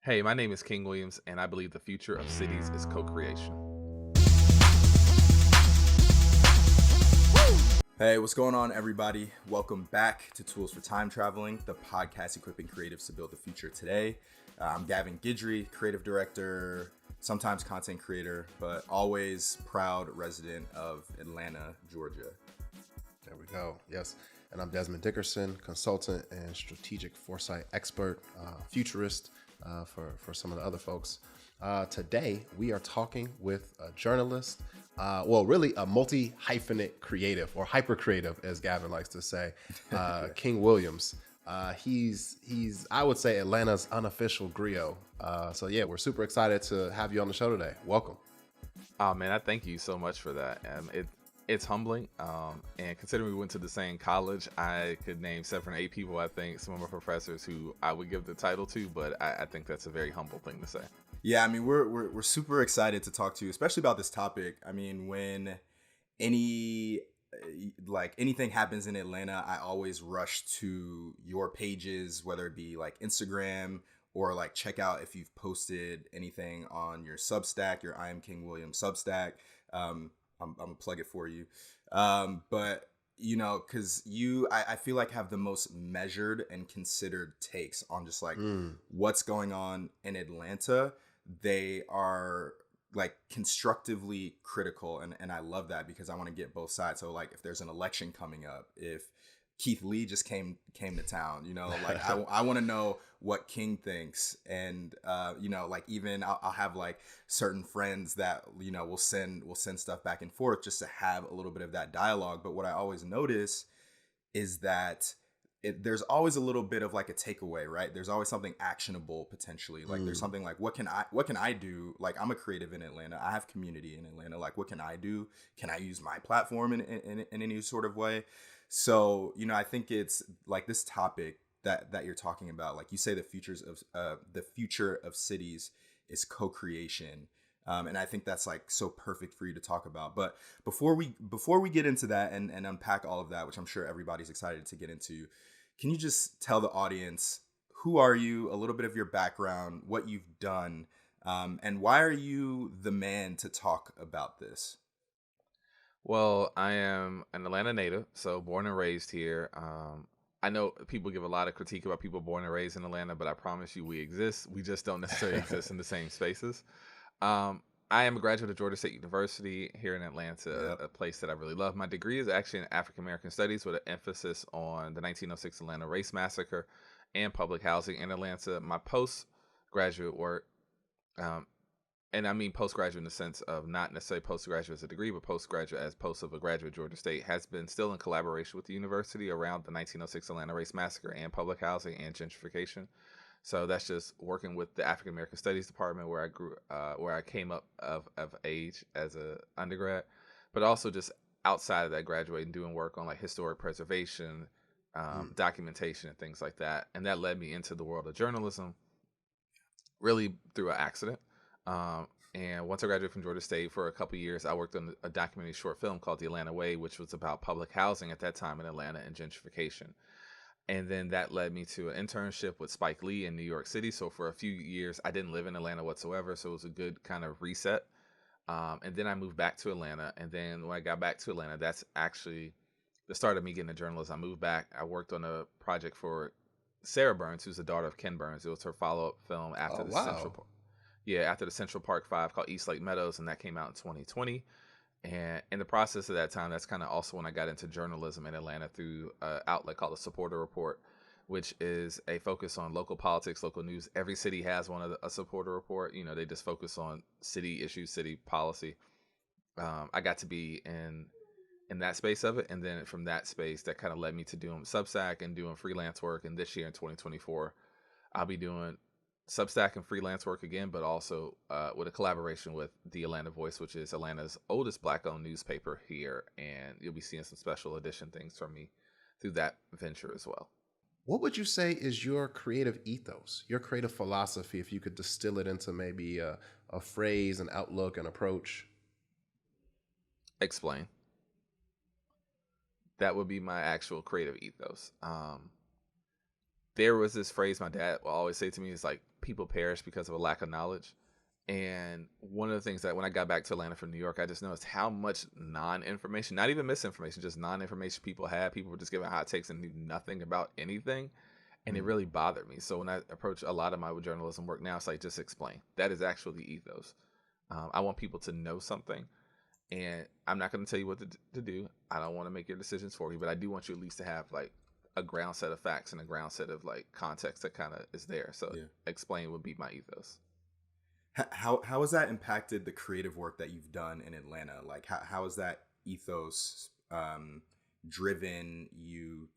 Hey, my name is King Williams, and I believe the future of cities is co creation. Hey, what's going on, everybody? Welcome back to Tools for Time Traveling, the podcast equipping creatives to build the future today. I'm Gavin Guidry, creative director, sometimes content creator, but always proud resident of Atlanta, Georgia. There we go. Yes. And I'm Desmond Dickerson, consultant and strategic foresight expert, futurist for some of the other folks. Today, we are talking with a journalist, really a multi-hyphenate creative or hyper creative, as Gavin likes to say, King Williams. He's I would say Atlanta's unofficial griot. We're super excited to have you on the show today. Welcome. Oh man, I thank you so much for that. It's humbling. And considering we went to the same college, I could name 7 or 8 people, I think, some of my professors who I would give the title to, but I think that's a very humble thing to say. Yeah, I mean, we're super excited to talk to you, especially about this topic. I mean, when anything happens in Atlanta, I always rush to your pages, whether it be like Instagram or like check out if you've posted anything on your Substack, your I Am King Williams Substack. I'm gonna plug it for you. But you know, because I feel like have the most measured and considered takes on just like what's going on in Atlanta. They are like constructively critical, and I love that because I want to get both sides. So like if there's an election coming up, if Keith Lee just came to town, you know, like I want to know what King thinks. And you know, like even I'll have like certain friends that, you know, will send stuff back and forth just to have a little bit of that dialogue. But what I always notice is that there's always a little bit of like a takeaway, right? There's always something actionable potentially. Like there's something like, what can I do? Like I'm a creative in Atlanta. I have community in Atlanta. Like what can I do? Can I use my platform in any sort of way? So, you know, I think it's like this topic that you're talking about, like you say, the future of cities is co-creation. And I think that's like so perfect for you to talk about. But before we get into that and unpack all of that, which I'm sure everybody's excited to get into, can you just tell the audience, who are you, a little bit of your background, what you've done, and why are you the man to talk about this? Well, I am an Atlanta native, so born and raised here. I know people give a lot of critique about people born and raised in Atlanta, but I promise you we exist. We just don't necessarily exist in the same spaces. I am a graduate of Georgia State University here in Atlanta, Yep. a place that I really love. My degree is actually in African American Studies with an emphasis on the 1906 Atlanta Race Massacre and public housing in Atlanta. My postgraduate work, um, and I mean postgraduate in the sense of not necessarily postgraduate as a degree, but postgraduate as post of a graduate at Georgia State, has been still in collaboration with the university around the 1906 Atlanta Race Massacre and public housing and gentrification. So that's just working with the African American Studies department where I grew, where I came up of age as a undergrad, but also just outside of that, graduating, doing work on like historic preservation, documentation, and things like that. And that led me into the world of journalism, really through an accident. And once I graduated from Georgia State, for a couple of years, I worked on a documentary short film called The Atlanta Way, which was about public housing at that time in Atlanta and gentrification. And then that led me to an internship with Spike Lee in New York City. So for a few years, I didn't live in Atlanta whatsoever. So it was a good kind of reset. And then I moved back to Atlanta. And then when I got back to Atlanta, that's actually the start of me getting into journalism. I moved back. I worked on a project for Sarah Burns, who's the daughter of Ken Burns. It was her follow-up film after Oh, the wow. after the Central Park Five, called East Lake Meadows, and that came out in 2020. And in the process of that time, that's kind of also when I got into journalism in Atlanta through an outlet called the Supporter Report, which is a focus on local politics, local news. Every city has a Supporter Report. You know, they just focus on city issues, city policy. I got to be in that space of it, and then from that space, that kind of led me to doing Substack and doing freelance work. And this year in 2024, I'll be doing Substack and freelance work again, but also with a collaboration with the Atlanta Voice, which is Atlanta's oldest Black-owned newspaper here, and you'll be seeing some special edition things from me through that venture as well. What would you say is your creative ethos, your creative philosophy, if you could distill it into maybe a phrase, an outlook, an approach? Explain. That would be my actual creative ethos. There was this phrase my dad will always say to me, is like, people perish because of a lack of knowledge. And one of the things that when I got back to Atlanta from New York, I just noticed how much non-information, not even misinformation, just non-information people had. People were just giving hot takes and knew nothing about anything. And it Mm. really bothered me. So when I approach a lot of my journalism work now, it's like, just explain. That is actually the ethos. I want people to know something. And I'm not going to tell you what to do. I don't want to make your decisions for you, but I do want you at least to have like a ground set of facts and a ground set of like context that kind of is there. So Yeah. explain would be my ethos. How has that impacted the creative work that you've done in Atlanta? Like how has that ethos driven you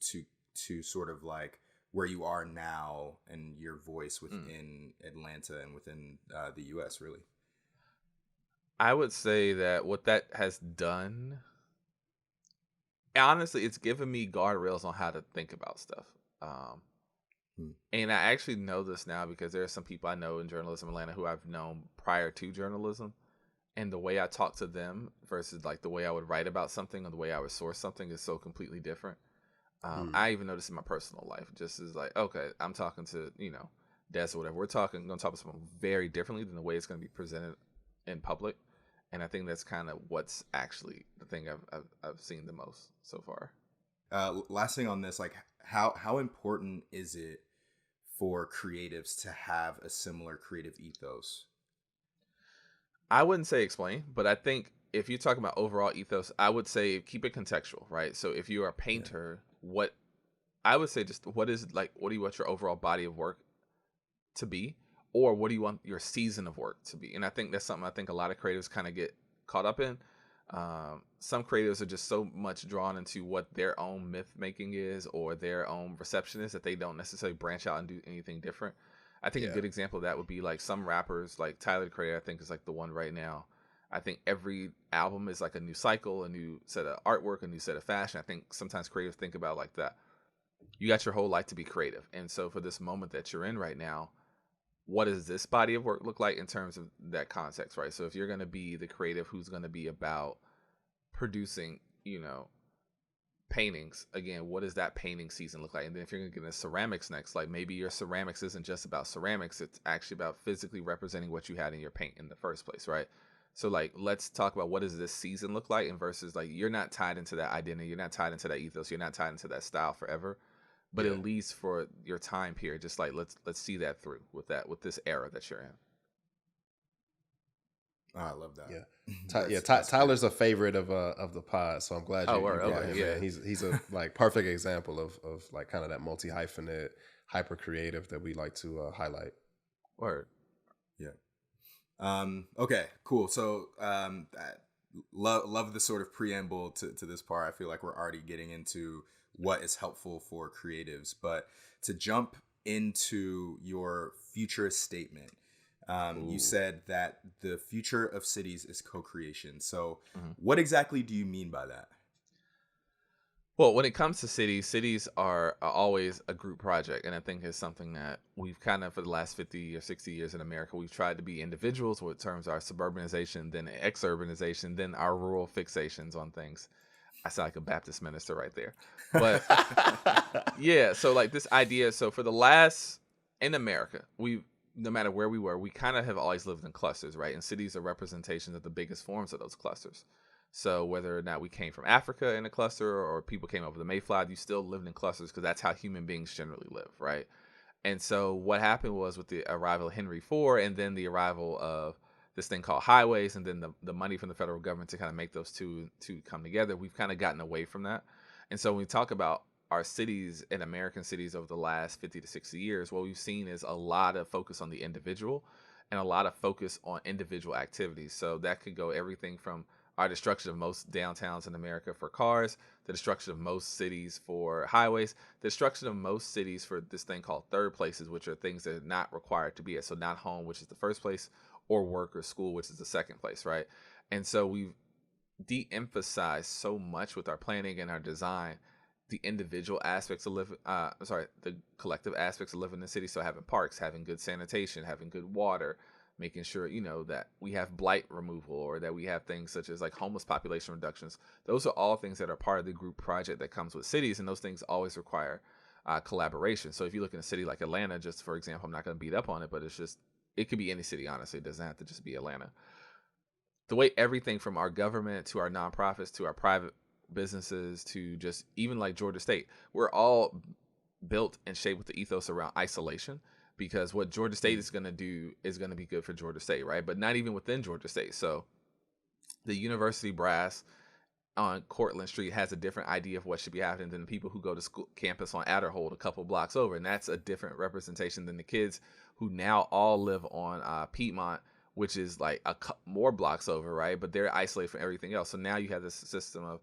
to sort of like where you are now and your voice within Atlanta and within the U.S. really? I would say that what that has done, honestly, it's given me guardrails on how to think about stuff. Um, Hmm. and I actually know this now because there are some people I know in journalism Atlanta who I've known prior to journalism. And the way I talk to them versus like the way I would write about something or the way I would source something is so completely different. Hmm. I even notice in my personal life, just as like, okay, I'm talking to, Des or whatever. We're going to talk about something very differently than the way it's going to be presented in public. And I think that's kind of what's actually the thing I've seen the most so far. Last thing on this, like how important is it for creatives to have a similar creative ethos? I wouldn't say explain, but I think if you're talking about overall ethos, I would say keep it contextual, right? So if you're a Yeah. painter, what I would say just what do you want your overall body of work to be, or what do you want your season of work to be? And I think that's something I think a lot of creatives kind of get caught up in. Some creatives are just so much drawn into what their own myth making is or their own reception is that they don't necessarily branch out and do anything different. I think a Yeah. good example of that would be like some rappers, like Tyler the Creator. I think is like the one right now. I think every album is like a new cycle, a new set of artwork, a new set of fashion. I think sometimes creatives think about like that. You got your whole life to be creative, and so for this moment that you're in right now, what does this body of work look like in terms of that context, right? So if you're going to be the creative who's going to be about producing, paintings, again, what does that painting season look like? And then if you're going to get into ceramics next, like maybe your ceramics isn't just about ceramics, it's actually about physically representing what you had in your paint in the first place, right? So like let's talk about what does this season look like, and versus like you're not tied into that identity, you're not tied into that ethos, you're not tied into that style forever, but Yeah. at least for your time period, just like let's see that through with this era that you're in. Oh, I love that. Yeah. That's great. Tyler's a favorite of the pod, so I'm glad Oh, you word, brought okay, him yeah, in. He's a like perfect example of like kind of that multi hyphenate hyper creative that we like to highlight. word. Yeah. Okay, cool. So, love the sort of preamble to this part. I feel like we're already getting into what is helpful for creatives, but to jump into your futurist statement, you Ooh. said that the future of cities is co-creation. So, Mhm. what exactly do you mean by that? Well, when it comes to cities, cities are always a group project, and I think it's something that we've kind of for the last 50 or 60 years in America, we've tried to be individuals with terms of our suburbanization, then exurbanization, then our rural fixations on things. I sound like a Baptist minister right there, but yeah. So like this idea. So for the last in America, we no matter where we were, we kind of have always lived in clusters, right? And cities are representations of the biggest forms of those clusters. So whether or not we came from Africa in a cluster or people came over the Mayflower, you still lived in clusters because that's how human beings generally live, right? And so what happened was with the arrival of Henry IV and then the arrival of this thing called highways and then the money from the federal government to kind of make those two come together, we've kind of gotten away from that. And so when we talk about our cities and American cities over the last 50 to 60 years, what we've seen is a lot of focus on the individual and a lot of focus on individual activities. So that could go everything from our destruction of most downtowns in America for cars, the destruction of most cities for highways, the destruction of most cities for this thing called third places, which are things that are not required to be at. So not home, which is the first place, or work or school, which is the second place, right? And so we've de-emphasized so much with our planning and our design the individual aspects of living the collective aspects of living in the city. So having parks, having good sanitation, having good water, making sure that we have blight removal or that we have things such as like homeless population reductions. Those are all things that are part of the group project that comes with cities, and those things always require collaboration. So if you look in a city like Atlanta, just for example, I'm not going to beat up on it, but it could be any city, honestly. It doesn't have to just be Atlanta. The way everything from our government to our nonprofits to our private businesses to just even like Georgia State, we're all built and shaped with the ethos around isolation, because what Georgia State is going to do is going to be good for Georgia State, right? But not even within Georgia State. So the university brass on Cortlandt Street has a different idea of what should be happening than the people who go to school campus on Adderhold a couple blocks over, and that's a different representation than the kids who now all live on Piedmont, which is like more blocks over, right? But they're isolated from everything else. So now you have this system of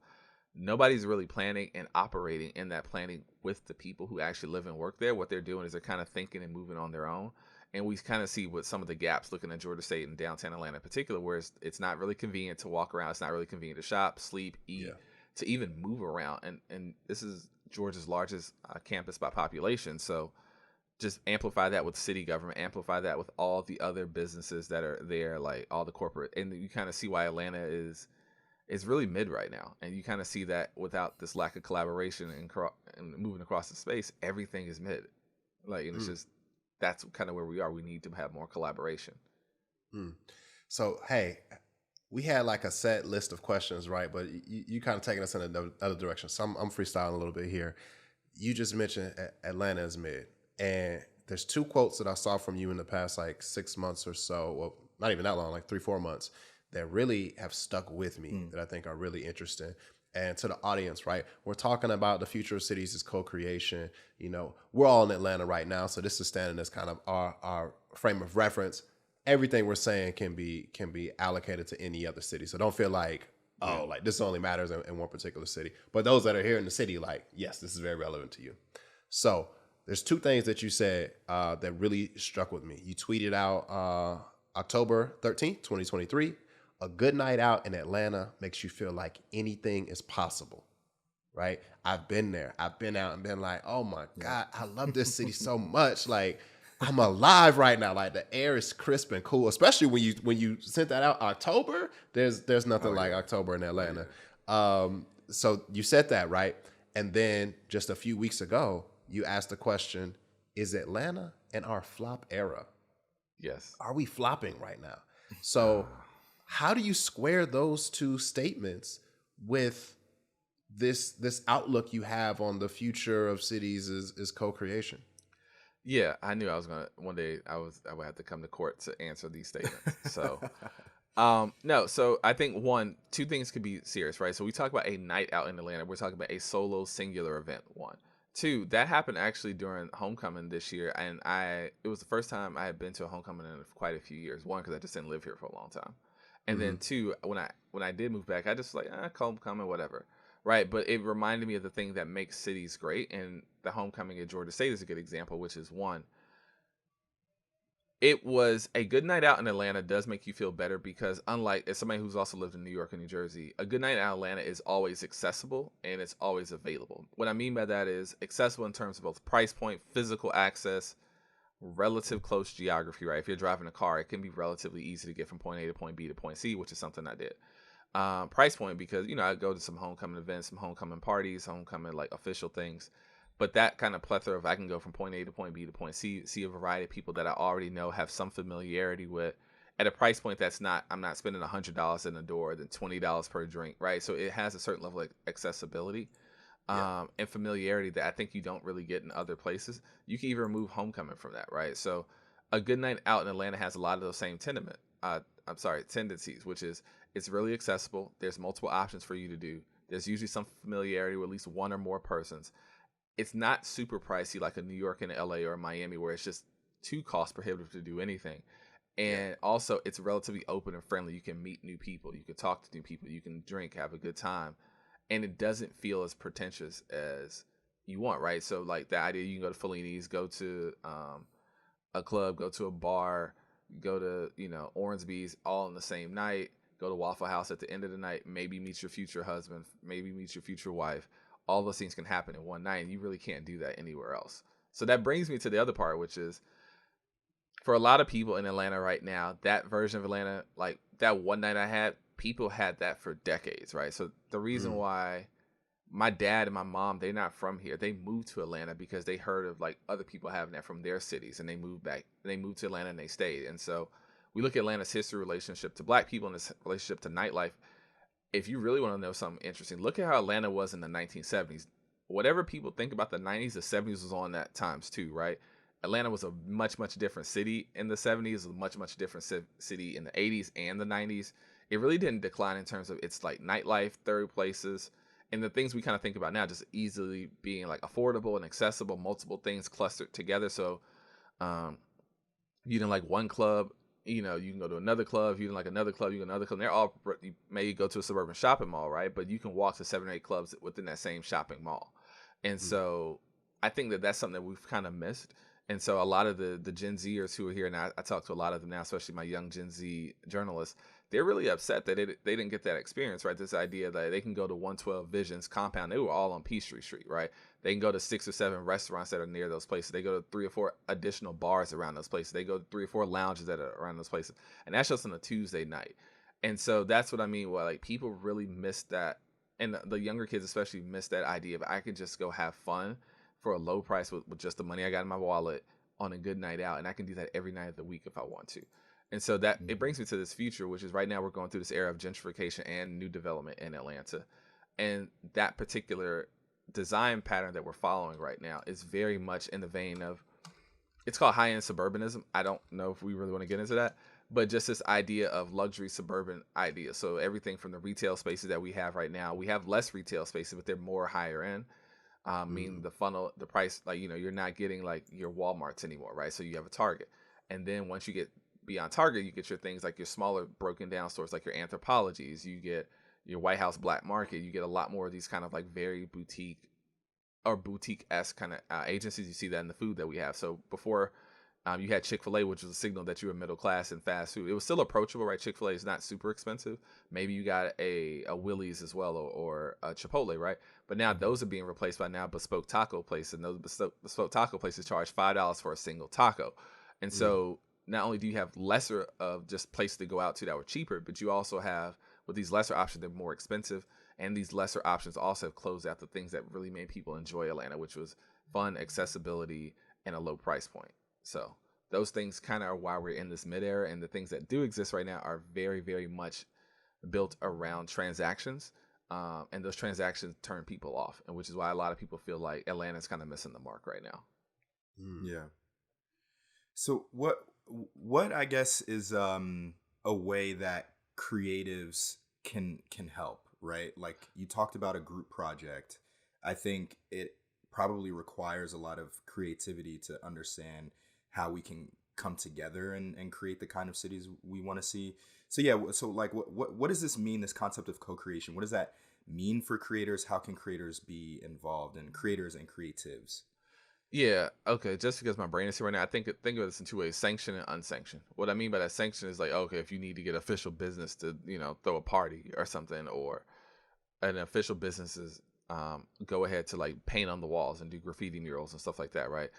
nobody's really planning and operating in that planning with the people who actually live and work there. What they're doing is they're kind of thinking and moving on their own. And we kind of see what some of the gaps looking at Georgia State and downtown Atlanta in particular, where it's not really convenient to walk around. It's not really convenient to shop, sleep, eat, to even move around. And this is Georgia's largest campus by population. So just amplify that with city government, amplify that with all the other businesses that are there, like all the corporate. And you kind of see why Atlanta is really mid right now. And you kind of see that without this lack of collaboration and moving across the space, everything is mid. Like, and it's just, that's kind of where we are. We need to have more collaboration. So, hey, we had like a set list of questions, right? But you kind of taking us in another direction. So I'm freestyling a little bit here. You just mentioned Atlanta is mid. And there's two quotes that I saw from you in the past like 6 months or so. Well, not even that long, like 3-4 months, that really have stuck with me that I think are really interesting. And to the audience, right? We're talking about the future of cities as co-creation. You know, we're all in Atlanta right now, so this is standing as kind of our frame of reference. Everything we're saying can be allocated to any other city. So don't feel like, like this only matters in one particular city. But those that are here in the city, like, yes, this is very relevant to you. So there's two things that you said that really struck with me. You tweeted out October 13th, 2023. A good night out in Atlanta makes you feel like anything is possible, right? I've been there. I've been out and been like, oh my God, I love this city so much. Like, I'm alive right now. Like, the air is crisp and cool, especially when you sent that out October. There's nothing like October in Atlanta. So you said that, right? And then just a few weeks ago, you asked the question, is Atlanta in our flop era? Yes. Are we flopping right now? So how do you square those two statements with this outlook you have on the future of cities is co-creation? Yeah, I knew I was gonna one day I would have to come to court to answer these statements. So no, so I think two things could be serious, right? So we talk about a night out in Atlanta. We're talking about a solo singular event. One. Two, that happened actually during homecoming this year, and it was the first time I had been to a homecoming in quite a few years. One, because I just didn't live here for a long time. And then two, when I did move back, I just like homecoming, whatever, right? But it reminded me of the thing that makes cities great, and the homecoming at Georgia State is a good example, which is one. It was a good night out in Atlanta does make you feel better because unlike as somebody who's also lived in New York and New Jersey, a good night out in Atlanta is always accessible and it's always available. What I mean by that is accessible in terms of both price point, physical access, relative close geography, right? If you're driving a car, it can be relatively easy to get from point A to point B to point C, which is something I did. Price point because, I go to some homecoming events, some homecoming parties, homecoming like official things. But that kind of plethora of I can go from point A to point B to point C, see a variety of people that I already know, have some familiarity with at a price point I'm not spending $100 in the door, than $20 per drink, right? So it has a certain level of accessibility and familiarity that I think you don't really get in other places. You can even remove homecoming from that, right? So a good night out in Atlanta has a lot of those same tendencies, which is it's really accessible. There's multiple options for you to do. There's usually some familiarity with at least one or more persons. It's not super pricey like a New York and LA or Miami where it's just too cost prohibitive to do anything. And also it's relatively open and friendly. You can meet new people. You can talk to new people. You can drink, have a good time. And it doesn't feel as pretentious as you want, right? So like the idea you can go to Fellini's, go to a club, go to a bar, go to, Ornsby's all in the same night, go to Waffle House at the end of the night, maybe meet your future husband, maybe meet your future wife. All those things can happen in one night, and you really can't do that anywhere else. So that brings me to the other part, which is for a lot of people in Atlanta right now, that version of Atlanta, like that one night I had, people had that for decades, right? So the reason why my dad and my mom, they're not from here. They moved to Atlanta because they heard of like other people having that from their cities, and they moved back. They moved to Atlanta and they stayed. And so we look at Atlanta's history, relationship to black people, and its relationship to nightlife. If you really want to know something interesting, look at how Atlanta was in the 1970s. Whatever people think about the 90s, the 70s was on that times too, right? Atlanta was a much, much different city in the 70s, a much, much different city in the 80s and the 90s. It really didn't decline in terms of its like nightlife, third places, and the things we kind of think about now just easily being like affordable and accessible, multiple things clustered together. So um, you didn't like one club, you can go to another club. If you didn't like another club, you go to another club. They're all, you may go to a suburban shopping mall, right? But you can walk to 7 or 8 clubs within that same shopping mall. And Mm. so I think that that's something that we've kind of missed. And so a lot of the Gen Zers who are here now, I talk to a lot of them now, especially my young Gen Z journalists. They're really upset that they didn't get that experience, right? This idea that they can go to 112 Visions compound. They were all on Peachtree Street, right? They can go to 6 or 7 restaurants that are near those places. They go to 3 or 4 additional bars around those places. They go to 3 or 4 lounges that are around those places. And that's just on a Tuesday night. And so that's what I mean. Well, like people really miss that. And the younger kids especially miss that idea of I could just go have fun for a low price with just the money I got in my wallet on a good night out. And I can do that every night of the week if I want to. And so that it brings me to this future, which is right now we're going through this era of gentrification and new development in Atlanta. And that particular design pattern that we're following right now is very much in the vein of, it's called high-end suburbanism. I don't know if we really want to get into that, but just this idea of luxury suburban idea. So everything from the retail spaces that we have right now, we have less retail spaces, but they're more higher end. Meaning the funnel, the price, like, you're not getting like your Walmarts anymore, right? So you have a Target. And then once you get beyond Target, you get your things like your smaller broken down stores, like your Anthropologies, you get your White House Black Market, you get a lot more of these kind of like very boutique or boutique-esque kind of agencies. You see that in the food that we have. So before you had Chick-fil-A, which was a signal that you were middle class and fast food. It was still approachable, right? Chick-fil-A is not super expensive. Maybe you got a Willie's as well, or a Chipotle, right? But now those are being replaced by now bespoke taco places, and those bespoke taco places charge $5 for a single taco. And so not only do you have lesser of just places to go out to that were cheaper, but you also have, with these lesser options, they're more expensive. And these lesser options also have closed out the things that really made people enjoy Atlanta, which was fun, accessibility, and a low price point. So those things kind of are why we're in this mid era. And the things that do exist right now are very, very much built around transactions. And those transactions turn people off, and which is why a lot of people feel like Atlanta's kind of missing the mark right now. Yeah. So what I guess is a way that creatives can help, right? Like you talked about a group project. I think it probably requires a lot of creativity to understand how we can come together and create the kind of cities we want to see. So yeah, so like what does this mean, this concept of co-creation? What does that mean for creators? How can creators be involved, and creators and creatives? Yeah, okay. Just because my brain is here right now, I think of this in two ways: sanctioned and unsanctioned. What I mean by that sanction is like, okay, if you need to get official business to, throw a party or something, or an official businesses go ahead to like paint on the walls and do graffiti murals and stuff like that, right?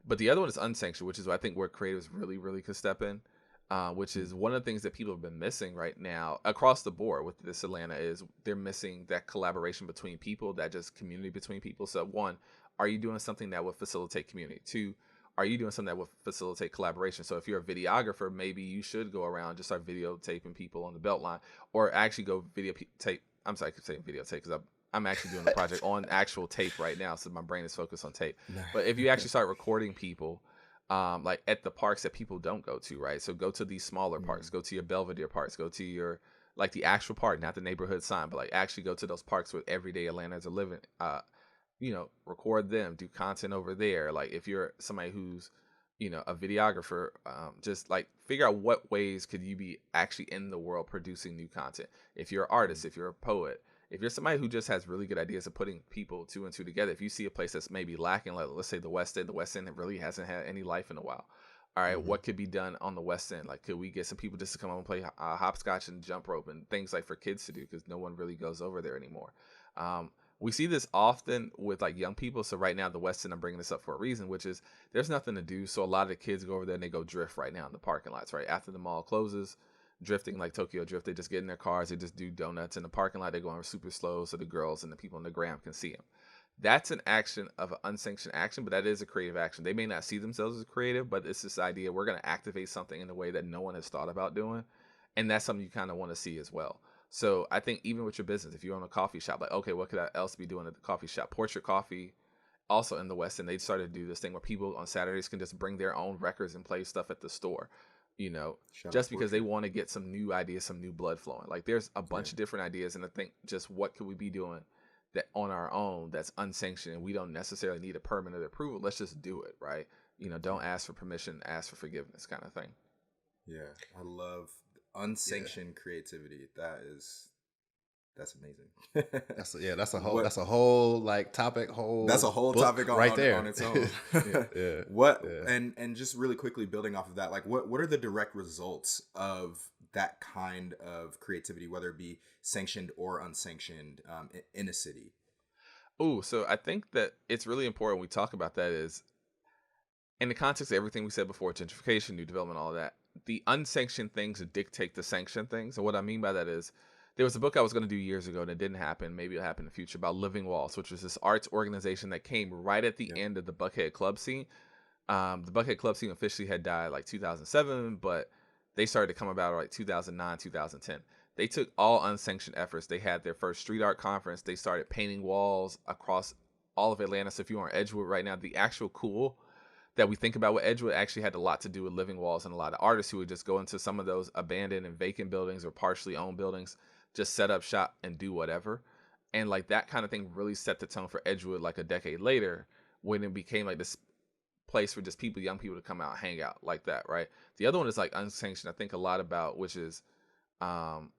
But the other one is unsanctioned, which is I think where creators really, really could step in. Which is one of the things that people have been missing right now across the board with this Atlanta is they're missing that collaboration between people, that just community between people. So one, are you doing something that would facilitate community? Two, are you doing something that would facilitate collaboration? So if you're a videographer, maybe you should go around and just start videotaping people on the belt line, or actually go videotape. I'm sorry, I keep saying videotape because I'm actually doing the project on actual tape right now, so my brain is focused on tape. But if you actually start recording people, like at the parks that people don't go to, right? So go to these smaller parks, go to your Belvedere parks, go to your like the actual park, not the neighborhood sign, but like actually go to those parks where everyday Atlantans are living. Record them, do content over there. Like if you're somebody who's, a videographer, just like figure out what ways could you be actually in the world producing new content. If you're an artist, if you're a poet, if you're somebody who just has really good ideas of putting people two and two together, if you see a place that's maybe lacking, like let's say the West End really hasn't had any life in a while. All right, what could be done on the West End? Like, could we get some people just to come on and play hopscotch and jump rope and things like for kids to do, because no one really goes over there anymore. We see this often with like young people. So right now, the West End, I'm bringing this up for a reason, which is there's nothing to do. So a lot of the kids go over there and they go drift right now in the parking lots, right after the mall closes. drifting like Tokyo Drift. They just get in their cars, they just do donuts in the parking lot. They're going super slow so the girls and the people on the gram can see them. That's an action of an unsanctioned action, but that is a creative action. They may not see themselves as creative, but it's this idea we're going to activate something in a way that no one has thought about doing, and that's something you kind of want to see as well. So I think even with your business, if you own a coffee shop, like, okay, what could I else be doing at the coffee shop? Portrait Coffee, also in the West, and they started to do this thing where people on Saturdays can just bring their own records and play stuff at the store, you know, Shout out just because they Portrait. want to get some new ideas, some new blood flowing. Like there's a Yeah. bunch of different ideas, and I think just what could we be doing that on our own that's unsanctioned and we don't necessarily need a permanent approval. Let's just do it, right? You know, don't ask for permission, ask for forgiveness, kind of thing. Yeah, I love unsanctioned creativity. That's amazing. What That's a whole like topic, that's whole a whole book topic right on there. its own. Yeah, What yeah. and just really quickly building off of that, like what are the direct results of that kind of creativity, whether it be sanctioned or unsanctioned, in a city? Oh, so I think that it's really important we talk about that is in the context of everything we said before, gentrification, new development, all of that, the unsanctioned things dictate the sanctioned things. And what I mean by that is there was a book I was going to do years ago and it didn't happen. Maybe it'll happen in the future about Living Walls, which was this arts organization that came right at the Yeah. end of the Buckhead Club scene. The Buckhead Club scene officially had died like 2007, but they started to come about like 2009, 2010. They took all unsanctioned efforts. They had their first street art conference. They started painting walls across all of Atlanta. So if you're on Edgewood right now, the actual cool that we think about with Edgewood actually had a lot to do with living walls and a lot of artists who would just go into some of those abandoned and vacant buildings or partially owned buildings, just set up shop and do whatever. And like that kind of thing really set the tone for Edgewood like a decade later when it became like this place for just people, young people to come out, hang out like that, right? The other one is like unsanctioned, I think a lot about, which is um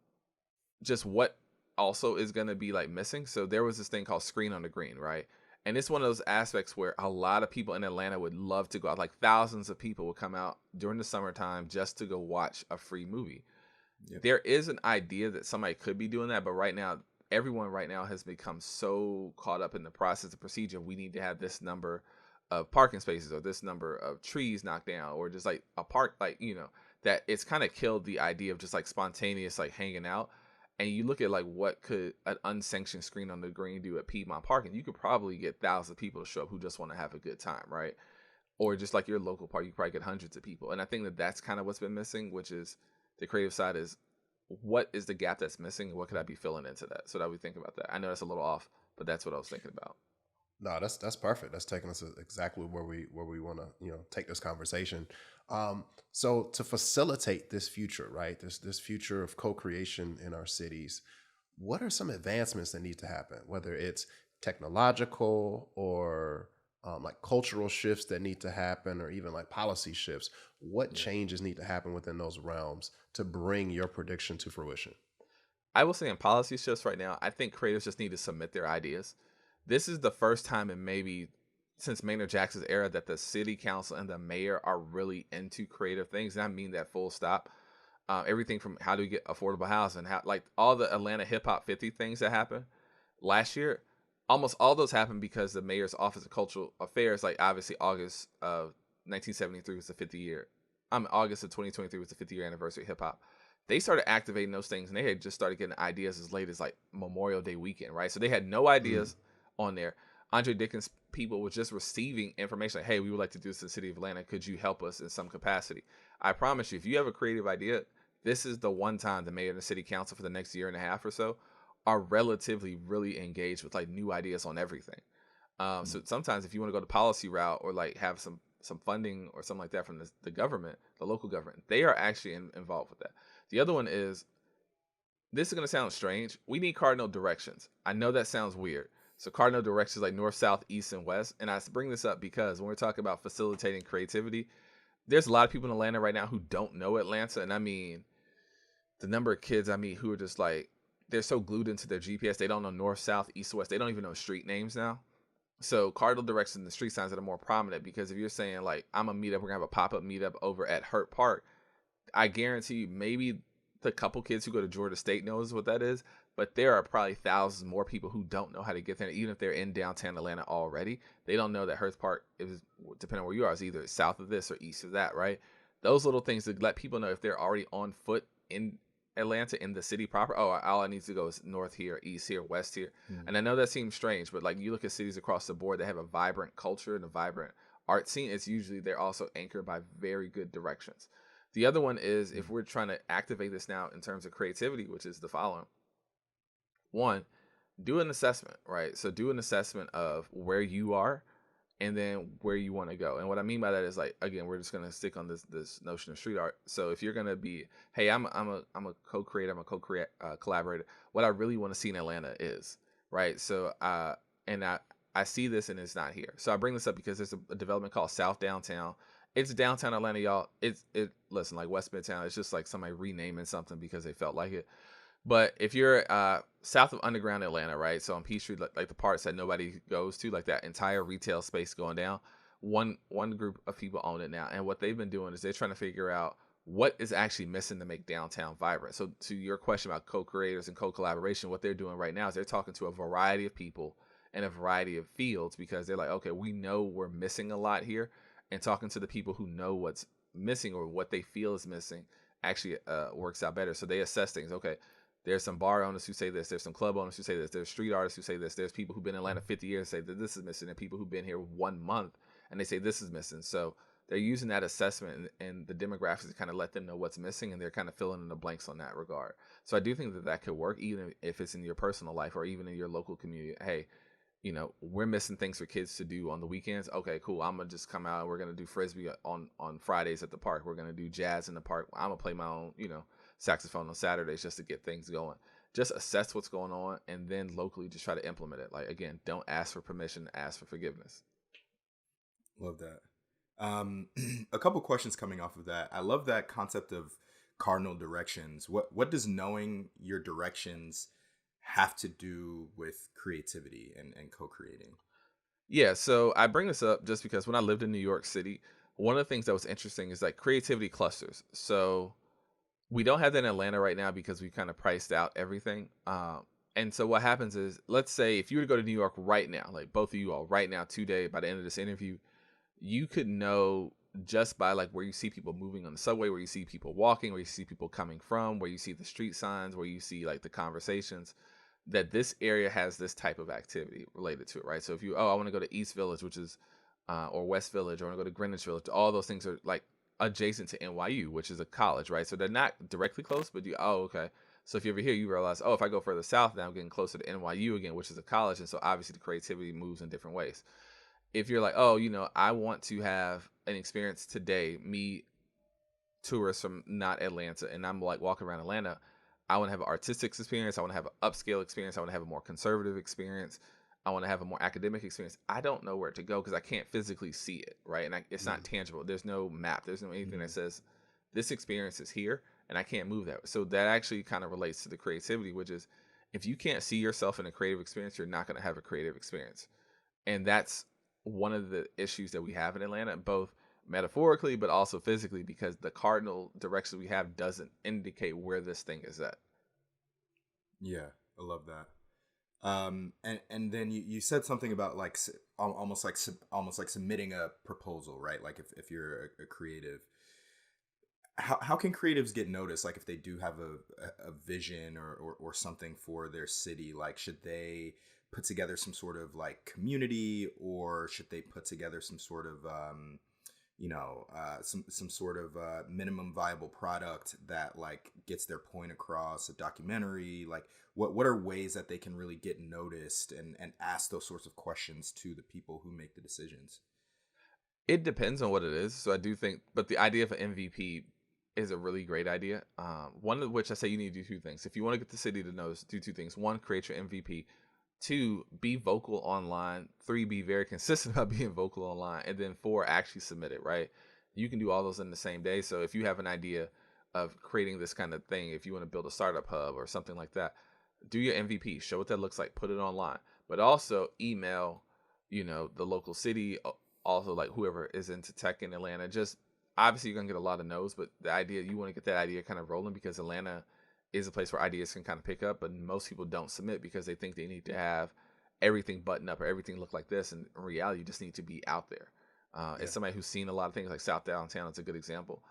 just what also is going to be like missing. So there was this thing called Screen on the Green, right? And it's one of those aspects where a lot of people in Atlanta would love to go out. Like thousands of people would come out during the summertime just to go watch a free movie. Yep. There is an idea that somebody could be doing that, but right now, everyone right now has become so caught up in the process of procedure. We need to have this number of parking spaces or this number of trees knocked down or just like a park, like, you know, that it's kind of killed the idea of just like spontaneous, like hanging out. And you look at like what could an unsanctioned Screen on the Green do at Piedmont Park, and you could probably get thousands of people to show up who just want to have a good time, right? Or just like your local park, you probably get hundreds of people. And I think that that's kind of what's been missing, which is the creative side is what is the gap that's missing and what could I be filling into that? So that we think about that. I know that's a little off, but that's what I was thinking about. No, that's perfect. That's taking us exactly where we want to take this conversation. So to facilitate this future, right? This future of co-creation in our cities, what are some advancements that need to happen? Whether it's technological or like cultural shifts that need to happen, or even like policy shifts. What Yeah. changes need to happen within those realms to bring your prediction to fruition? I will say in policy shifts right now, I think creatives just need to submit their ideas. This is the first time in maybe since Maynard Jackson's era that the city council and the mayor are really into creative things. And I mean that full stop. Everything from how do we get affordable housing, how like all the Atlanta Hip Hop 50 things that happened last year, almost all those happened because the mayor's office of cultural affairs, like obviously August of 1973 was the 50 year. August of 2023 was the 50-year anniversary of hip hop. They started activating those things, and they had just started getting ideas as late as like Memorial Day weekend, right? So they had no Mm. ideas on there. Andre Dickens people were just receiving information like, "Hey, we would like to do this in the city of Atlanta. Could you help us in some capacity?" I promise you, if you have a creative idea, this is the one time the mayor and the city council for the next year and a half or so are relatively really engaged with like new ideas on everything. Mm. So sometimes if you want to go the policy route or like have some funding or something like that from the government, the local government, they are actually involved with that. The other one is this is going to sound strange. We need cardinal directions. I know that sounds weird. So cardinal directions like north, south, east, and west. And I bring this up because when we're talking about facilitating creativity, there's a lot of people in Atlanta right now who don't know Atlanta, and I mean the number of kids I meet who are just like they're so glued into their GPS they don't know north, south, east, west. They don't even know street names now. So cardinal directions and the street signs that are more prominent because if you're saying like I'm gonna meet up, we're gonna have a pop up meetup over at Hurt Park, I guarantee you maybe the couple kids who go to Georgia State knows what that is, but there are probably thousands more people who don't know how to get there. Even if they're in downtown Atlanta already, they don't know that Hurt Park is, depending on where you are, is either south of this or east of that, right? Those little things to let people know if they're already on foot in Atlanta, in the city proper. Oh, all I need to go is north here, east here, west here. Mm. And I know that seems strange, but like you look at cities across the board that have a vibrant culture and a vibrant art scene, it's usually they're also anchored by very good directions. The other one is if Mm. we're trying to activate this now in terms of creativity, which is the following. One, do an assessment, right? So do an assessment of where you are and then where you want to go. And what I mean by that is like again, we're just gonna stick on this notion of street art. So if you're gonna be, hey, I'm a co-creator, I'm a co-create collaborator. What I really want to see in Atlanta is right. So and I see this and it's not here. So I bring this up because there's a development called South Downtown. It's downtown Atlanta, y'all. It listen like West Midtown. It's just like somebody renaming something because they felt like it. But if you're south of Underground Atlanta, right? So on Peachtree, like the parts that nobody goes to, like that entire retail space going down, one group of people own it now. And what they've been doing is they're trying to figure out what is actually missing to make downtown vibrant. So to your question about co-creators and co-collaboration, what they're doing right now is they're talking to a variety of people in a variety of fields because they're like, okay, we know we're missing a lot here, and talking to the people who know what's missing or what they feel is missing actually works out better. So they assess things. Okay, there's some bar owners who say this. There's some club owners who say this. There's street artists who say this. There's people who've been in Atlanta 50 years say that this is missing, and people who've been here 1 month and they say this is missing. So they're using that assessment and the demographics to kind of let them know what's missing, and they're kind of filling in the blanks on that regard. So I do think that that could work, even if it's in your personal life or even in your local community. Hey, we're missing things for kids to do on the weekends. Okay, cool. I'm gonna just come out and we're gonna do frisbee on Fridays at the park. We're gonna do jazz in the park. I'm gonna play my own, saxophone on Saturdays just to get things going. Just assess what's going on and then locally just try to implement it. Like again, don't ask for permission, ask for forgiveness. Love that. A couple questions coming off of that. I love that concept of cardinal directions. What does knowing your directions have to do with creativity and co-creating? Yeah, so I bring this up just because when I lived in New York City, one of the things that was interesting is like creativity clusters. So we don't have that in Atlanta right now because we kind of priced out everything. And so what happens is, let's say if you were to go to New York right now, like both of you all right now, today, by the end of this interview, you could know just by like where you see people moving on the subway, where you see people walking, where you see people coming from, where you see the street signs, where you see like the conversations, that this area has this type of activity related to it, right? So if I want to go to East Village, which is, or West Village, or I want to go to Greenwich Village, all those things are like adjacent to NYU, which is a college, right? So they're not directly close, but okay. So if you're over here, you realize, if I go further south, now I'm getting closer to NYU again, which is a college. And so obviously the creativity moves in different ways. If you're like, I want to have an experience today, me, tourists from not Atlanta, and I'm like walking around Atlanta, I want to have an artistic experience. I want to have an upscale experience. I want to have a more conservative experience. I want to have a more academic experience. I don't know where to go because I can't physically see it, right? And it's not tangible. There's no map. There's no anything that says this experience is here, and I can't move that. So that actually kind of relates to the creativity, which is if you can't see yourself in a creative experience, you're not going to have a creative experience. And that's one of the issues that we have in Atlanta, both metaphorically but also physically, because the cardinal direction we have doesn't indicate where this thing is at. Yeah, I love that. And then you said something about like almost like submitting a proposal, right? Like if you're a creative, how can creatives get noticed? Like if they do have a vision or something for their city, like should they put together some sort of like community, or should they put together some sort of some sort of minimum viable product that like gets their point across, a documentary? Like what are ways that they can really get noticed and ask those sorts of questions to the people who make the decisions? It depends on what it is. So I do think, but the idea of an MVP is a really great idea. One of which I say you need to do two things. If you want to get the city to notice, do two things. One, create your MVP. Two, be vocal online. Three, be very consistent about being vocal online. And then four, actually submit it, right? You can do all those in the same day. So if you have an idea of creating this kind of thing, if you want to build a startup hub or something like that, do your MVP, show what that looks like, put it online. But also email, the local city, also like whoever is into tech in Atlanta. Just obviously you're gonna get a lot of no's, but the idea, you want to get that idea kind of rolling because Atlanta is a place where ideas can kind of pick up, but most people don't submit because they think they need to have everything buttoned up or everything look like this. And in reality, you just need to be out there. Yeah. As somebody who's seen a lot of things like South Downtown, it's a good example.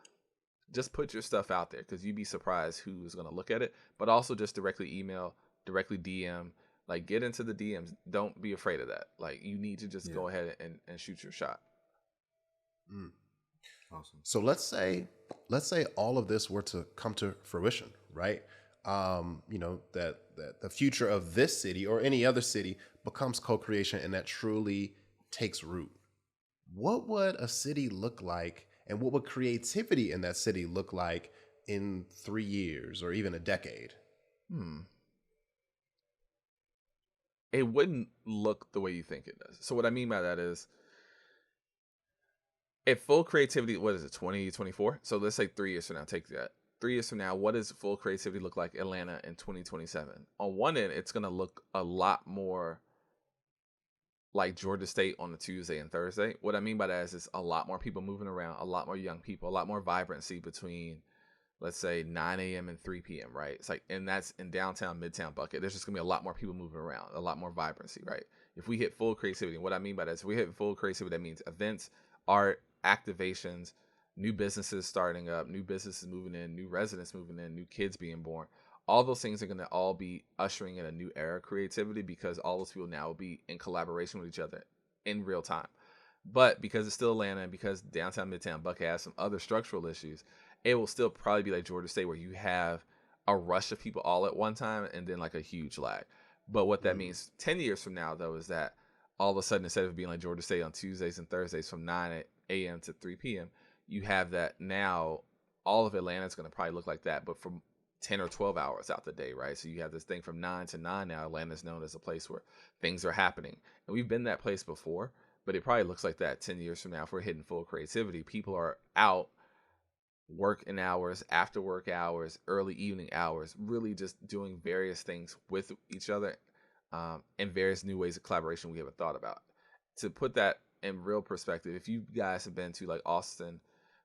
just put your stuff out there, because you'd be surprised who is going to look at it. But also just directly email, directly DM, like get into the DMs. Don't be afraid of that. Like you need to just Yeah. go ahead and shoot your shot. Mm. Awesome. So let's say all of this were to come to fruition, right? That the future of this city or any other city becomes co-creation, and that truly takes root. What would a city look like, and what would creativity in that city look like in 3 years or even a decade? Hmm. It wouldn't look the way you think it does. So what I mean by that is, if full creativity, what is it, 2024? So let's say 3 years from now, take that. 3 years from now, what does full creativity look like Atlanta in 2027? On one end, it's going to look a lot more like Georgia State on the Tuesday and Thursday. What I mean by that is it's a lot more people moving around, a lot more young people, a lot more vibrancy between, let's say, 9 a.m. and 3 p.m., right? It's like, and that's in downtown, midtown bucket. There's just going to be a lot more people moving around, a lot more vibrancy, right? If we hit full creativity, what I mean by that is if we hit full creativity, that means events, art, activations, new businesses starting up, new businesses moving in, new residents moving in, new kids being born. All those things are going to all be ushering in a new era of creativity, because all those people now will be in collaboration with each other in real time. But because it's still Atlanta, and because downtown Midtown Bucket has some other structural issues, it will still probably be like Georgia State, where you have a rush of people all at one time and then like a huge lag. But what that Mm. means 10 years from now, though, is that all of a sudden, instead of being like Georgia State on Tuesdays and Thursdays from 9 a.m. to 3 p.m., you have that now. All of Atlanta is going to probably look like that, but from 10 or 12 hours out the day, right? So you have this thing from 9 to 9 now. Atlanta's known as a place where things are happening. And we've been that place before, but it probably looks like that 10 years from now. If we're hitting full creativity, people are out working hours, after work hours, early evening hours, really just doing various things with each other, and various new ways of collaboration we haven't thought about. To put that in real perspective, if you guys have been to like Austin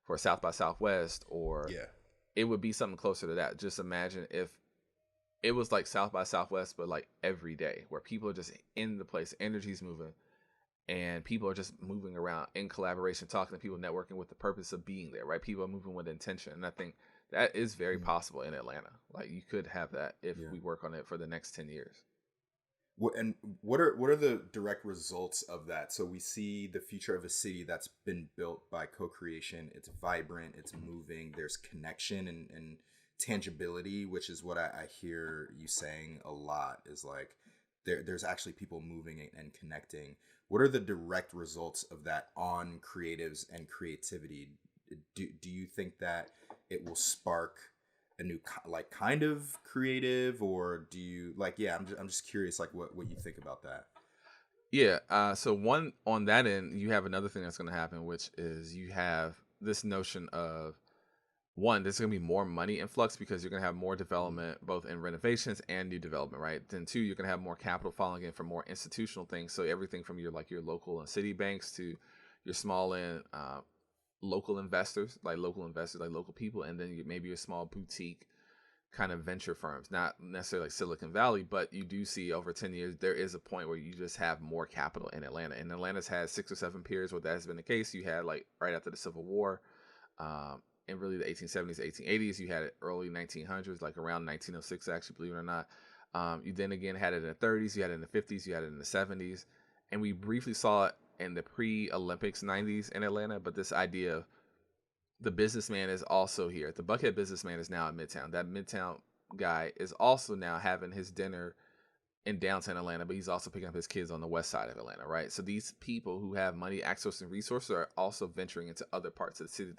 for South by Southwest, or Yeah. it would be something closer to that. Just imagine if it was like South by Southwest, but like every day, where people are just in the place, energy's moving, and people are just moving around in collaboration, talking to people, networking with the purpose of being there, right? People are moving with intention. And I think that is very Mm. possible in Atlanta. Like you could have that if Yeah. we work on it for the next 10 years. What are the direct results of that? So we see the future of a city that's been built by co-creation. It's vibrant, it's moving, there's connection and tangibility, which is what I hear you saying a lot, is like there's actually people moving and connecting. What are the direct results of that on creatives and creativity? Do you think that it will spark a new like kind of creative, or do you like, yeah, I'm just curious, like what you think about that. Yeah. So one on that end, you have another thing that's going to happen, which is you have this notion of, one, there's going to be more money influx, because you're going to have more development, both in renovations and new development, right? Then two, you're going to have more capital falling in for more institutional things. So everything from your local and city banks to your small and local investors, like local people, and then maybe your small boutique kind of venture firms, not necessarily like Silicon Valley, but you do see over 10 years, there is a point where you just have more capital in Atlanta. And Atlanta's had 6 or 7 periods where that has been the case. You had like right after the Civil War, in really the 1870s, 1880s. You had it early 1900s, like around 1906, actually, believe it or not. You then again had it in the 30s, you had it in the 50s, you had it in the 70s. And we briefly saw it in the pre-Olympics 90s in Atlanta, but this idea of the businessman is also here. The Buckhead businessman is now in Midtown. That Midtown guy is also now having his dinner in downtown Atlanta, but he's also picking up his kids on the west side of Atlanta, right? So these people who have money, access, and resources are also venturing into other parts of the city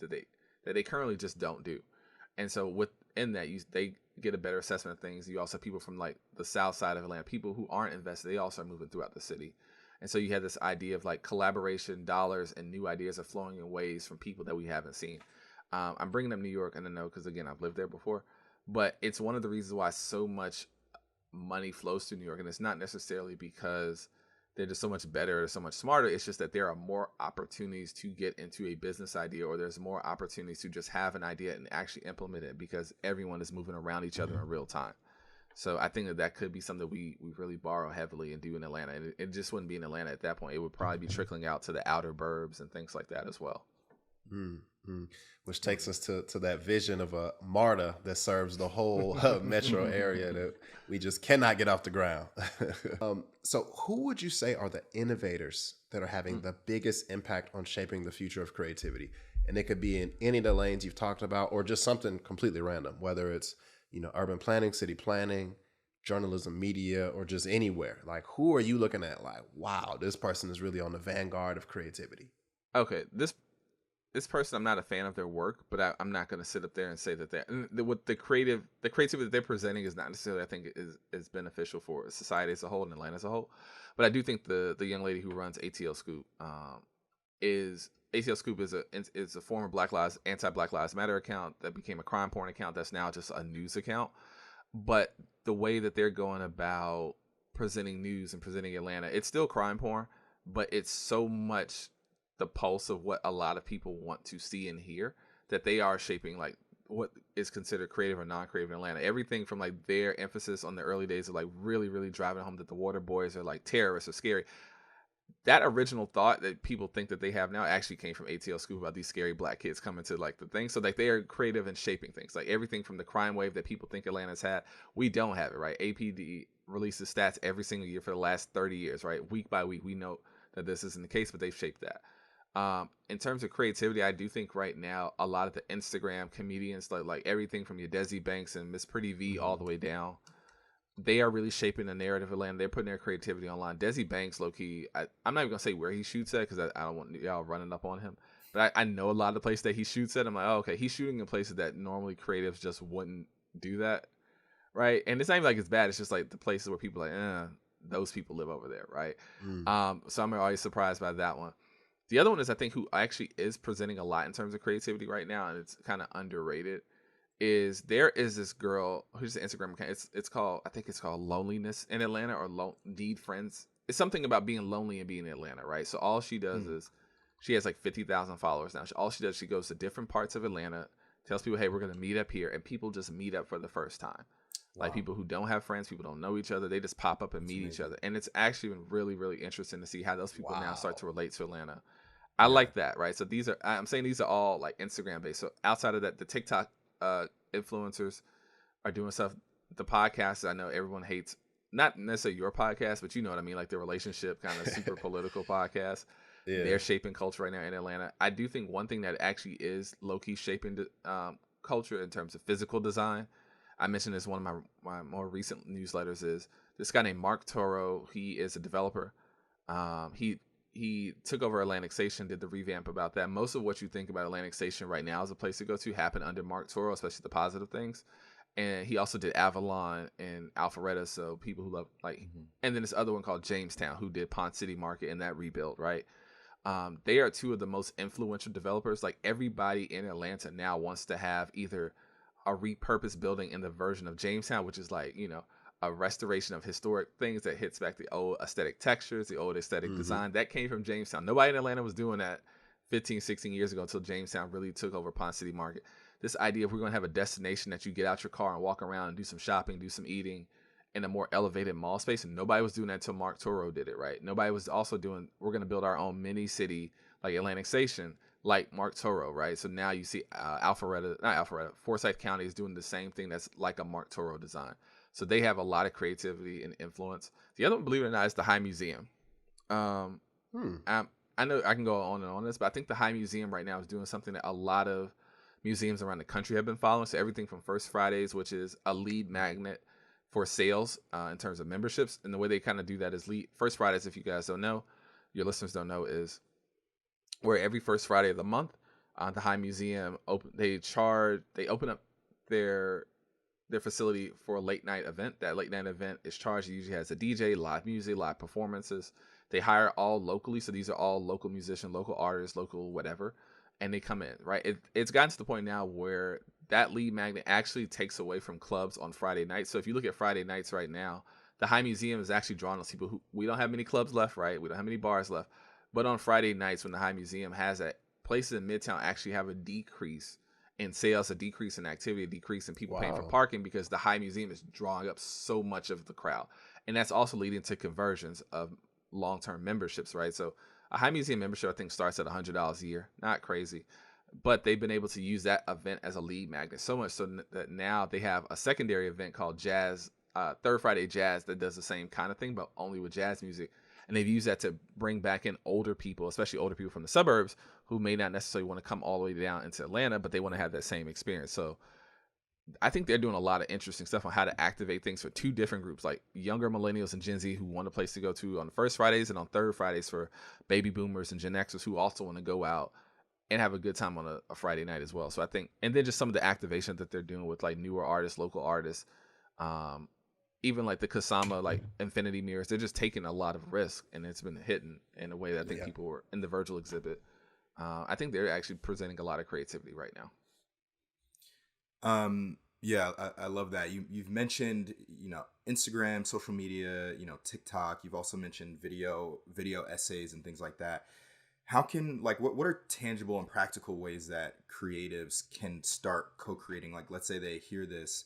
that they currently just don't do. And so within that, they get a better assessment of things. You also have people from like the south side of Atlanta, people who aren't invested, they also are moving throughout the city. And so you have this idea of like collaboration, dollars, and new ideas are flowing in ways from people that we haven't seen. I'm bringing up New York, and I know because again I've lived there before, but it's one of the reasons why so much money flows to New York, and it's not necessarily because they're just so much better or so much smarter. It's just that there are more opportunities to get into a business idea, or there's more opportunities to just have an idea and actually implement it, because everyone is moving around each other in real time. So I think that could be something we really borrow heavily and do in Atlanta. And it just wouldn't be in Atlanta at that point. It would probably be trickling out to the outer burbs and things like that as well. Mm. Mm. Which takes us to that vision of a MARTA that serves the whole metro area that we just cannot get off the ground. So, who would you say are the innovators that are having the biggest impact on shaping the future of creativity? And it could be in any of the lanes you've talked about, or just something completely random, whether it's urban planning, city planning, journalism, media, or just anywhere. Like, who are you looking at? Like, wow, this person is really on the vanguard of creativity. Okay, this person, I'm not a fan of their work, but I'm not going to sit up there and say that what the creativity that they're presenting is not necessarily, I think, is beneficial for society as a whole and Atlanta as a whole. But I do think the young lady who runs ATL Scoop is ATL Scoop is a former anti-Black Lives Matter account that became a crime porn account that's now just a news account. But the way that they're going about presenting news and presenting Atlanta, it's still crime porn, but it's so much the pulse of what a lot of people want to see and hear that they are shaping like what is considered creative or non-creative in Atlanta. Everything from like their emphasis on the early days of like really, really driving home that the water boys are like terrorists or scary. That original thought that people think that they have now actually came from ATL Scoop about these scary black kids coming to like the thing. So like they are creative and shaping things. Like everything from the crime wave that people think Atlanta's had, we don't have it, right? APD releases stats every single year for the last 30 years, right? Week by week, we know that this isn't the case, but they've shaped that. In terms of creativity, I do think right now a lot of the Instagram comedians, like everything from your Desi Banks and Miss Pretty V all the way down, they are really shaping the narrative of Atlanta. They're putting their creativity online. Desi Banks, low key, I'm not even gonna say where he shoots at because I don't want y'all running up on him. But I know a lot of the places that he shoots at. I'm like, oh, okay, he's shooting in places that normally creatives just wouldn't do that, right? And it's not even like it's bad. It's just like the places where people are like, those people live over there, right? So I'm always surprised by that one. The other one is I think who actually is presenting a lot in terms of creativity right now, and it's kind of underrated. Is there is this girl who's an Instagram account. It's called, I think it's called Loneliness in Atlanta, or Need Friends. It's something about being lonely and being in Atlanta, right? So all she does is she has like 50,000 followers now. All she does, she goes to different parts of Atlanta, tells people, hey, we're gonna meet up here, and people just meet up for the first time. Wow. Like people who don't have friends, people don't know each other, they just pop up and meet each other, and it's actually been really, really interesting to see how those people now start to relate to Atlanta. I like that, right? So I'm saying these are all like Instagram based. So outside of that, the TikTok influencers are doing stuff. The podcasts, I know everyone hates, not necessarily your podcast, but you know what I mean, like the relationship kind of super political podcast. Yeah. They're shaping culture right now in Atlanta. I do think one thing that actually is low-key shaping culture in terms of physical design, I mentioned this one of my more recent newsletters, is this guy named Mark Toro. He is a developer. He took over Atlantic Station, did the revamp about that. Most of what you think about Atlantic Station right now as a place to go to happened under Mark Toro, especially the positive things. And he also did Avalon and Alpharetta, so people who love and then this other one called Jamestown, who did Pond City Market and that rebuild, right? They are two of the most influential developers. Like everybody in Atlanta now wants to have either a repurposed building in the version of Jamestown, which is like, a restoration of historic things that hits back the old aesthetic textures, the old aesthetic design. That came from Jamestown. Nobody in Atlanta was doing that 15, 16 years ago until Jamestown really took over Pond City Market. This idea of we're going to have a destination that you get out your car and walk around and do some shopping, do some eating in a more elevated mall space. And nobody was doing that until Mark Toro did it, right? Nobody was also doing, we're going to build our own mini city like Atlantic Station, like Mark Toro, right? So now you see Forsyth County is doing the same thing that's like a Mark Toro design. So they have a lot of creativity and influence. The other one, believe it or not, is the High Museum. I know I can go on and on this, but I think the High Museum right now is doing something that a lot of museums around the country have been following. So everything from First Fridays, which is a lead magnet for sales in terms of memberships. And the way they kind of do that is First Fridays, if you guys don't know, your listeners don't know, is where every first Friday of the month, the High Museum, they open up their facility for a late night event. That late night event is charged. It usually has a DJ, live music, live performances. They hire all locally. So these are all local musicians, local artists, local whatever. And they come in, right? It's gotten to the point now where that lead magnet actually takes away from clubs on Friday nights. So if you look at Friday nights right now, the High Museum is actually drawing those people we don't have many clubs left, right? We don't have many bars left. But on Friday nights when the High Museum has that, places in Midtown actually have a decrease in sales, a decrease in activity, a decrease in people paying for parking, because the High Museum is drawing up so much of the crowd. And that's also leading to conversions of long-term memberships, right? So a High Museum membership, I think, starts at $100 a year. Not crazy. but they've been able to use that event as a lead magnet so much so that now they have a secondary event called Jazz, Third Friday Jazz, that does the same kind of thing, but only with jazz music. And they've used that to bring back in older people, especially older people from the suburbs who may not necessarily want to come all the way down into Atlanta, but they want to have that same experience. So I think they're doing a lot of interesting stuff on how to activate things for two different groups, like younger millennials and Gen Z who want a place to go to on the first Fridays, and on third Fridays for baby boomers and Gen Xers who also want to go out and have a good time on a Friday night as well. So I think, and then just some of the activation that they're doing with like newer artists, local artists, um, even like the Kasama, like Infinity Mirrors, they're just taking a lot of risk, and it's been hitting in a way that I think people were in the Virgil exhibit. I think they're actually presenting a lot of creativity right now. Yeah, I love that. You've mentioned, Instagram, social media, TikTok. You've also mentioned video essays and things like that. How can, like, what are tangible and practical ways that creatives can start co-creating? Like, let's say they hear this,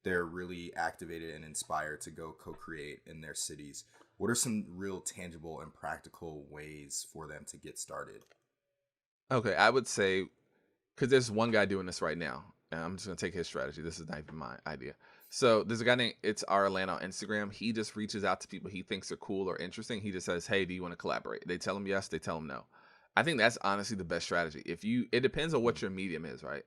they're really activated and inspired to go co-create in their cities. What are some real tangible and practical ways for them to get started? Okay, I would say, because there's one guy doing this right now, and I'm just gonna take his strategy. This is not even my idea. So there's a guy named It's Our Atlanta on Instagram. He just reaches out to people he thinks are cool or interesting. He just says, "Hey, do you want to collaborate?" They tell him yes. They tell him no. I think that's honestly the best strategy. It depends on what your medium is, right?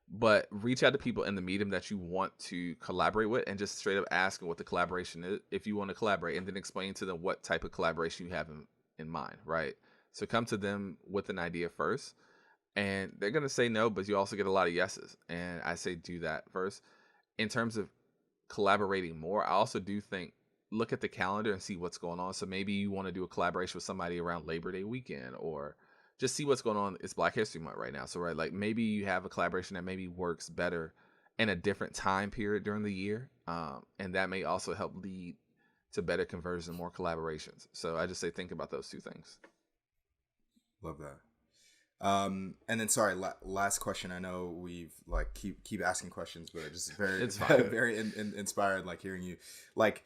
But reach out to people in the medium that you want to collaborate with, and just straight up ask them what the collaboration is, if you want to collaborate, and then explain to them what type of collaboration you have in mind, right? So come to them with an idea first, and they're going to say no, but you also get a lot of yeses. And I say do that first. In terms of collaborating more, I also do think look at the calendar and see what's going on. So maybe you want to do a collaboration with somebody around Labor Day weekend, or just see what's going on. It's Black History Month right now. So, right, like maybe you have a collaboration that maybe works better in a different time period during the year. And that may also help lead to better conversions and more collaborations. So I just say think about those two things. Love that. And then sorry, last question. I know we've like keep asking questions, but just very It's fine. very inspired, like hearing you. Like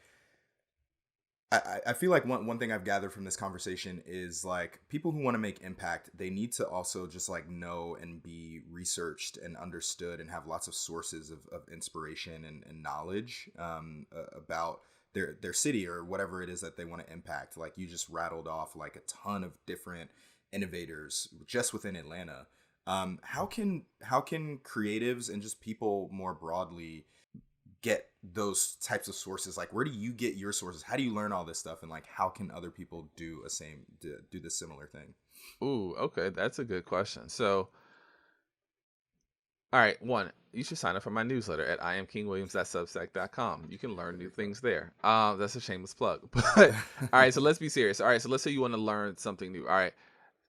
I feel like one thing I've gathered from this conversation is like people who want to make impact, they need to also just like know and be researched and understood and have lots of sources of inspiration and knowledge about their city or whatever it is that they want to impact. Like you just rattled off like a ton of different innovators just within Atlanta. How can creatives and just people more broadly get those types of sources? Like where do you get your sources? How do you learn all this stuff? And like how can other people do the similar thing? Ooh, okay, that's a good question. So, all right, one, you should sign up for my newsletter at iamkingwilliams.substack.com. You can learn new things there. That's a shameless plug. But all right, so let's be serious. All right, so let's say you want to learn something new. All right,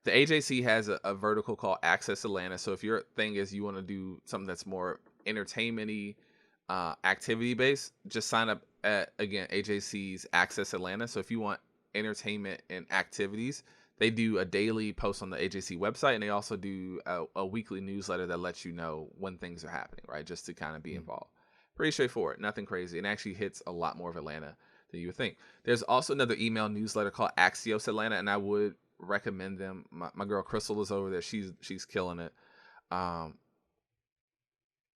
the AJC has a vertical called Access Atlanta. So if your thing is you want to do something that's more entertainment-y, activity based, just sign up at, again, AJC's Access Atlanta. So if you want entertainment and activities, they do a daily post on the AJC website, and they also do a weekly newsletter that lets you know when things are happening, right? Just to kind of be involved. Pretty straightforward, nothing crazy, and actually hits a lot more of Atlanta than you would think. There's also another email newsletter called Axios Atlanta, and I would recommend them. My girl Crystal is over there. She's killing it.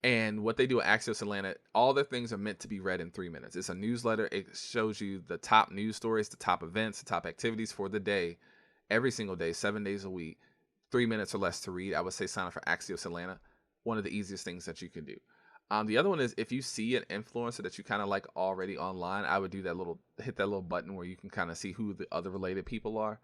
And what they do at Axios Atlanta, all their things are meant to be read in 3 minutes. It's a newsletter. It shows you the top news stories, the top events, the top activities for the day, every single day, 7 days a week, 3 minutes or less to read. I would say sign up for Axios Atlanta. One of the easiest things that you can do. The other one is if you see an influencer that you kind of like already online, I would hit that little button where you can kind of see who the other related people are.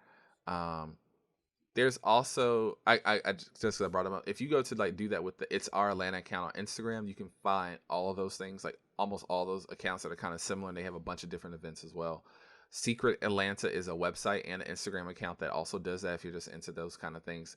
There's also I just brought them up. If you go to like do that with the It's Our Atlanta account on Instagram, you can find all of those things, like almost all those accounts that are kind of similar, and they have a bunch of different events as well. Secret Atlanta is a website and an Instagram account that also does that if you're just into those kind of things.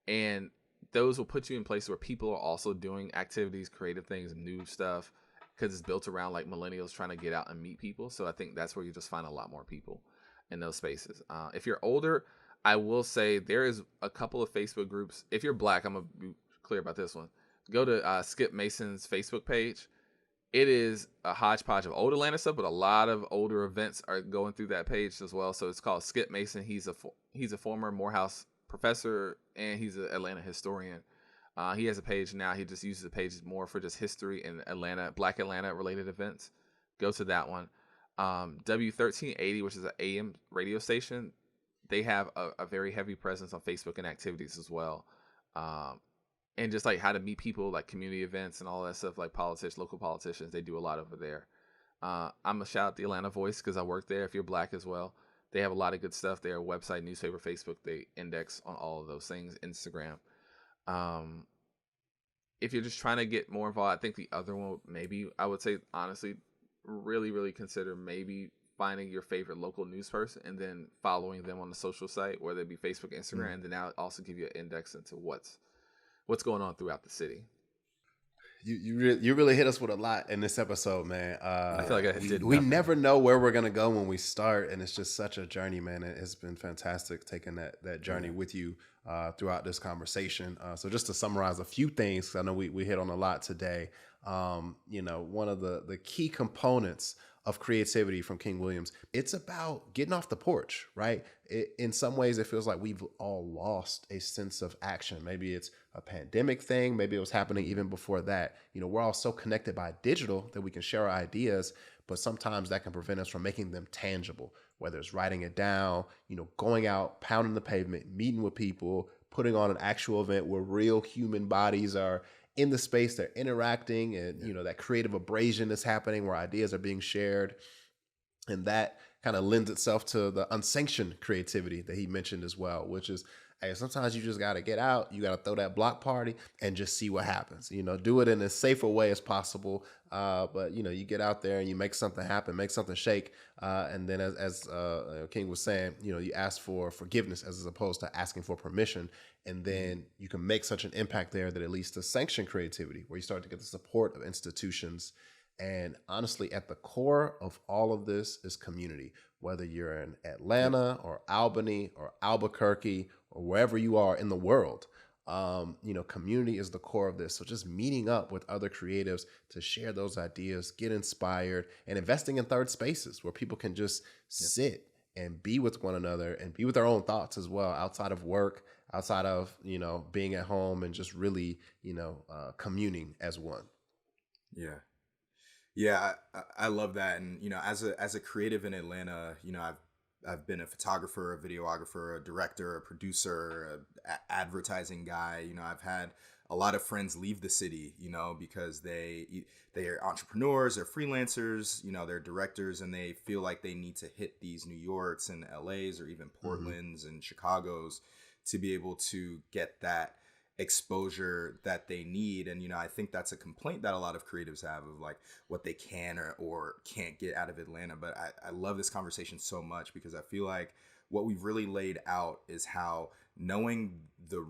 And those will put you in places where people are also doing activities, creative things, new stuff, because it's built around like millennials trying to get out and meet people. So I think that's where you just find a lot more people in those spaces. If you're older, I will say there is a couple of Facebook groups. If you're Black, I'm going to be clear about this one. Go to Skip Mason's Facebook page. It is a hodgepodge of old Atlanta stuff, but a lot of older events are going through that page as well. So it's called Skip Mason. He's a former Morehouse professor, and he's an Atlanta historian. He has a page now. He just uses the page more for just history and Atlanta, Black Atlanta related events. Go to that one. W1380, which is an AM radio station, they have a very heavy presence on Facebook and activities as well. And just like how to meet people, like community events and all that stuff, like politicians, local politicians, they do a lot over there. I'm a shout out the Atlanta Voice because I work there. If you're Black as well, they have a lot of good stuff there. Website, newspaper, Facebook, they index on all of those things. Instagram. If you're just trying to get more involved, I think the other one, maybe I would say honestly, really consider maybe finding your favorite local news person and then following them on the social site, whether it be Facebook, Instagram, and then I'll also give you an index into what's going on throughout the city. You really hit us with a lot in this episode, man. I feel like I did. We never know where we're gonna go when we start, and it's just such a journey, man. It's been fantastic taking that journey with you throughout this conversation. So just to summarize a few things, 'cause I know we hit on a lot today. One of the key components of creativity from King Williams, it's about getting off the porch, right? In some ways, it feels like we've all lost a sense of action. Maybe it's a pandemic thing. Maybe it was happening even before that. We're all so connected by digital that we can share our ideas, but sometimes that can prevent us from making them tangible, whether it's writing it down, going out, pounding the pavement, meeting with people, putting on an actual event where real human bodies are in the space, they're interacting, and that creative abrasion is happening where ideas are being shared. And that kind of lends itself to the unsanctioned creativity that he mentioned as well, which is, hey, sometimes you just got to get out, you got to throw that block party and just see what happens. Do it in as safer way as possible. But you get out there and you make something happen, make something shake. And then as King was saying, you ask for forgiveness as opposed to asking for permission. And then you can make such an impact there that it leads to sanctioned creativity, where you start to get the support of institutions. And honestly, at the core of all of this is community, whether you're in Atlanta or Albany or Albuquerque or wherever you are in the world. Community is the core of this. So just meeting up with other creatives to share those ideas, get inspired, and investing in third spaces where people can just sit and be with one another and be with their own thoughts as well, outside of work, outside of, being at home, and just really, communing as one. Yeah. Yeah, I love that. And, as a creative in Atlanta, I've been a photographer, a videographer, a director, a producer, a advertising guy. I've had a lot of friends leave the city, because they are entrepreneurs, they're freelancers, they're directors, and they feel like they need to hit these New Yorks and LAs or even Portlands and Chicago's to be able to get that exposure that they need. And I think that's a complaint that a lot of creatives have of like what they can or can't get out of Atlanta. But I love this conversation so much because I feel like what we've really laid out is how knowing the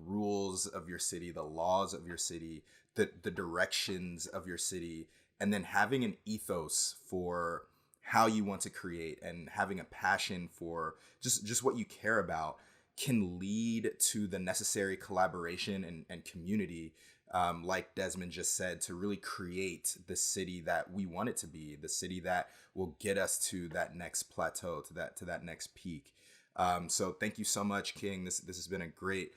rules of your city, the laws of your city, the directions of your city, and then having an ethos for how you want to create and having a passion for just what you care about can lead to the necessary collaboration and community, like Desmond just said, to really create the city that we want it to be, the city that will get us to that next plateau, to that next peak. So thank you so much, King. This has been a great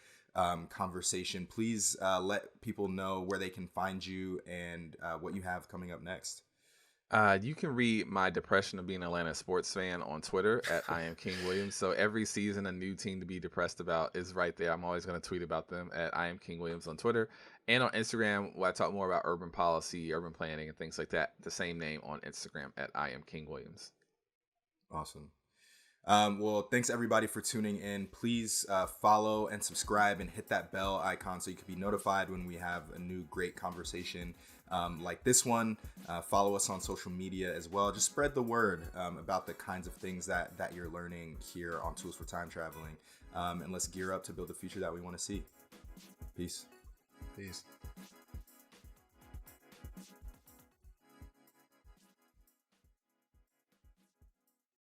conversation. Please let people know where they can find you and what you have coming up next. You can read my depression of being an Atlanta sports fan on Twitter at I am King Williams. So every season, a new team to be depressed about is right there. I'm always going to tweet about them at I am King Williams on Twitter and on Instagram, where I talk more about urban policy, urban planning, and things like that. The same name on Instagram at I am King Williams. Awesome. Well, thanks everybody for tuning in. Please follow and subscribe and hit that bell icon so you can be notified when we have a new great conversation like this one. Follow us on social media as well. Just spread the word about the kinds of things that you're learning here on Tools for Time Traveling. And let's gear up to build the future that we want to see. Peace. Peace.